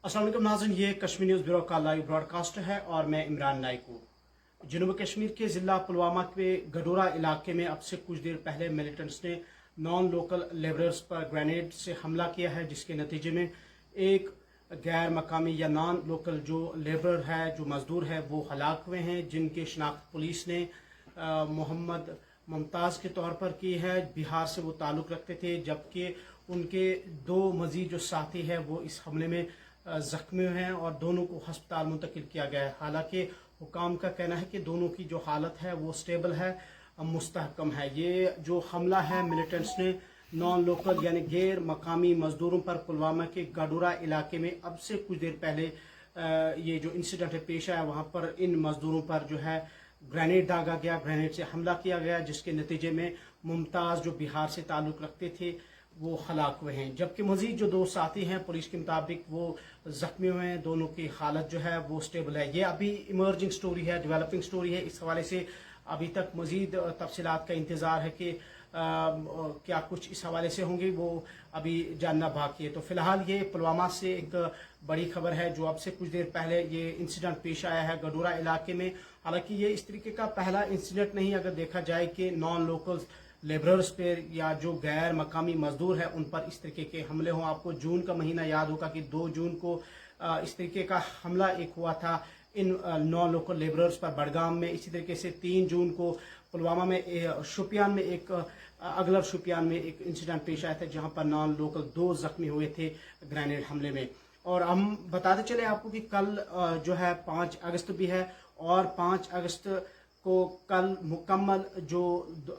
अस्सलाम वालेकुम नाज़रीन, ये कश्मीर न्यूज़ ब्यूरो का लाइव ब्रॉडकास्ट है और मैं इमरान नाइक हूँ। जनूबी कश्मीर के ज़िला पुलवामा के गडोरा इलाके में अब से कुछ देर पहले मिलिटेंट्स ने नॉन लोकल लेबरर्स पर ग्रेनेड से हमला किया है, जिसके नतीजे में एक गैर मकामी या नॉन लोकल जो लेबरर है, जो मजदूर है, वो हलाक हुए हैं, जिनके शनाख्त पुलिस ने मोहम्मद मुमताज़ के तौर पर की है। बिहार से वो ताल्लुक़ रखते थे, जबकि उनके दो मज़ीद जो साथी हैं वो इस हमले में ज़ख्मी हैं और दोनों को हस्पताल मुंतकिल किया गया है। हालांकि हुकाम का कहना है कि दोनों की जो हालत है वो स्टेबल है, मुस्तहकम है। ये जो हमला है मिलिटेंट्स ने नॉन लोकल यानी गैर मकामी मजदूरों पर पुलवामा के गडोरा इलाके में अब से कुछ देर पहले ये जो इंसिडेंट है पेश आया, वहाँ पर इन मजदूरों पर जो है ग्रेनेड दागा गया, ग्रेनेड से हमला किया गया, जिसके नतीजे में मुमताज़ जो बिहार से ताल्लुक़ रखते थे वो हलाक हुए हैं, जबकि मजीद जो दो साथी हैं पुलिस के मुताबिक वो जख्मी हुए हैं। दोनों की हालत जो है वो स्टेबल है। ये अभी इमर्जिंग स्टोरी है, डेवलपिंग स्टोरी है। इस हवाले से अभी तक मजीद तफसीलात का इंतज़ार है कि क्या कुछ इस हवाले से होंगे, वो अभी जानना बाकी है। तो फिलहाल ये पुलवामा से एक बड़ी खबर है जो अब से कुछ देर पहले ये इंसिडेंट पेश आया है गडोरा इलाके में। हालांकि ये इस तरीके का पहला इंसिडेंट नहीं, अगर देखा जाए कि नॉन लोकल लेबरर्स पर या जो गैर मकामी मजदूर है उन पर इस तरीके के हमले हों। आपको जून का महीना याद होगा कि 2 जून को इस तरीके का हमला एक हुआ था इन नॉन लोकल लेबरर्स पर बडगाम में। इसी तरीके से 3 जून को पुलवामा में शोपियान में एक अगलर शोपियान में एक इंसिडेंट पेश आया था, जहां पर नॉन लोकल 2 जख्मी हुए थे ग्रेनेड हमले में। और हम बताते चले आपको कि कल जो है 5 अगस्त भी है और 5 अगस्त को कल मुकम्मल जो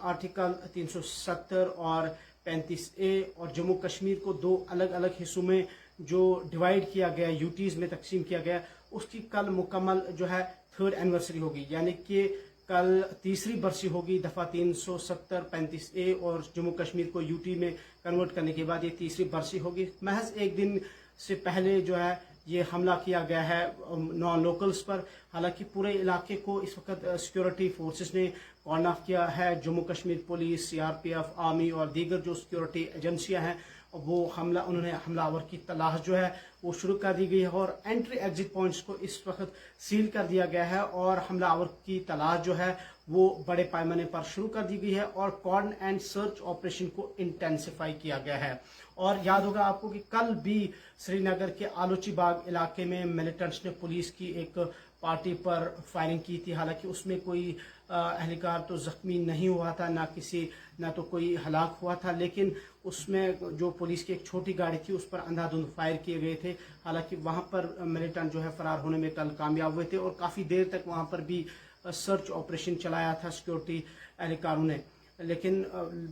आर्टिकल 370 और 35A और जम्मू कश्मीर को 2 अलग अलग हिस्सों में जो डिवाइड किया गया, यूटीज़ में तकसीम किया गया, उसकी कल मुकम्मल जो है 3rd एनिवर्सरी होगी। यानी कि कल तीसरी बरसी होगी दफ़ा 370 35A और जम्मू कश्मीर को यूटी में कन्वर्ट करने के बाद ये तीसरी बरसी होगी। महज एक दिन से पहले जो है ये हमला किया गया है नॉन लोकल्स पर। हालांकि पूरे इलाके को इस वक्त सिक्योरिटी फोर्सेस ने कॉर्न ऑफ किया है। Jammu Kashmir police, CRPF, army और दीगर जो सिक्योरिटी एजेंसियां हैं वो उन्होंने हमलावर की तलाश जो है वो शुरू कर दी गई है और एंट्री एग्जिट पॉइंट्स को इस वक्त सील कर दिया गया है और हमलावर की तलाश जो है वो बड़े पैमाने पर शुरू कर दी गई है और कॉर्न एंड सर्च ऑपरेशन को इंटेंसिफाई किया गया है। और याद होगा आपको कि कल भी श्रीनगर के आलोची बाग इलाके में मिलिटेंट्स ने पुलिस की एक पार्टी पर फायरिंग की थी। हालांकि उसमें कोई एहलकार तो जख्मी नहीं हुआ था, ना तो कोई हलाक हुआ था, लेकिन उसमें जो पुलिस की एक छोटी गाड़ी थी उस पर अंधाधुंध फायर किए गए थे। हालांकि वहां पर मिलिटेंट जो है फरार होने में कल कामयाब हुए थे और काफ़ी देर तक वहां पर भी सर्च ऑपरेशन चलाया था सिक्योरिटी एहलकारों ने, लेकिन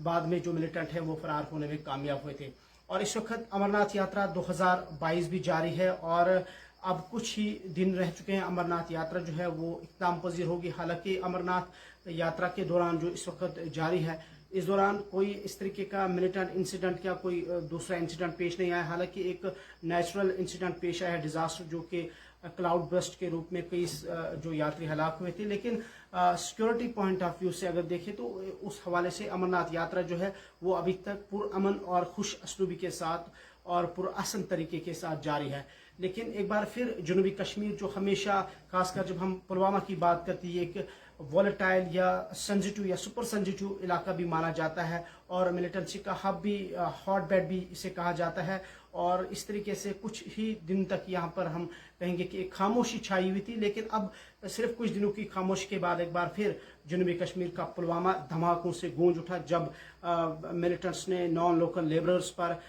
बाद में जो मिलिटेंट है वो फरार होने में कामयाब हुए थे। और इस वक्त अमरनाथ यात्रा 2022 भी जारी है और अब कुछ ही दिन रह चुके हैं। अमरनाथ यात्रा जो है वो इख्तिताम पजीर होगी। हालांकि अमरनाथ यात्रा के दौरान जो इस वक्त जारी है, इस दौरान कोई इस तरीके का मिलिटेंट इंसिडेंट या कोई दूसरा इंसिडेंट पेश नहीं आया। हालांकि एक नेचुरल इंसिडेंट पेश आया है, डिजास्टर, जो कि क्लाउड बर्स्ट के रूप में कई जो यात्री हलाक हुए थे। लेकिन सिक्योरिटी पॉइंट ऑफ व्यू से अगर देखें तो उस हवाले से अमरनाथ यात्रा जो है वो अभी तक पुरअमन और खुश असलूबी के साथ और पुरअसन तरीके के साथ जारी है। लेकिन एक बार फिर जनूबी कश्मीर जो हमेशा, खासकर जब हम पुलवामा की बात करते हैं, एक वॉलेटाइल या सेंसिटिव या सुपर सेंसिटिव इलाका भी माना जाता है और मिलिटेंसी का हब भी, हॉट बेड भी इसे कहा जाता है। और इस तरीके से कुछ ही दिन तक यहाँ पर हम कहेंगे कि एक खामोशी छाई हुई थी, लेकिन अब सिर्फ कुछ दिनों की खामोशी के बाद एक बार फिर जनूबी कश्मीर का पुलवामा धमाकों से गूंज उठा, जब मिलिटेंट्स ने नॉन लोकल लेबरर्स पर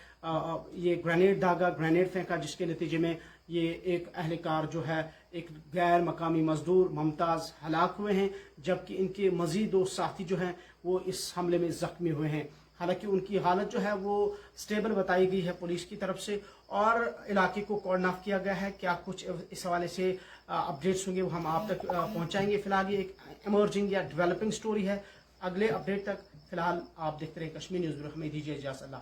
ये ग्रेनेड दागा, ग्रेनेड फेंका, जिसके नतीजे में ये एक अहलकार जो है, एक गैर मकामी मजदूर मुमताज़ हलाक हुए हैं, जबकि इनके मजीद 2 साथी जो हैं वो इस हमले में जख्मी हुए हैं। हालांकि उनकी हालत जो है वो स्टेबल बताई गई है पुलिस की तरफ से और इलाके को कॉर्न ऑफ किया गया है। क्या कुछ इस हवाले से अपडेट्स होंगे वो हम आप तक पहुंचाएंगे। फिलहाल ये एक इमर्जिंग या डेवलपिंग स्टोरी है। अगले अपडेट तक फिलहाल आप देखते रहे कश्मीर न्यूज़ ब्यूरो। हमें दीजिए इजाज़त। अल्लाह।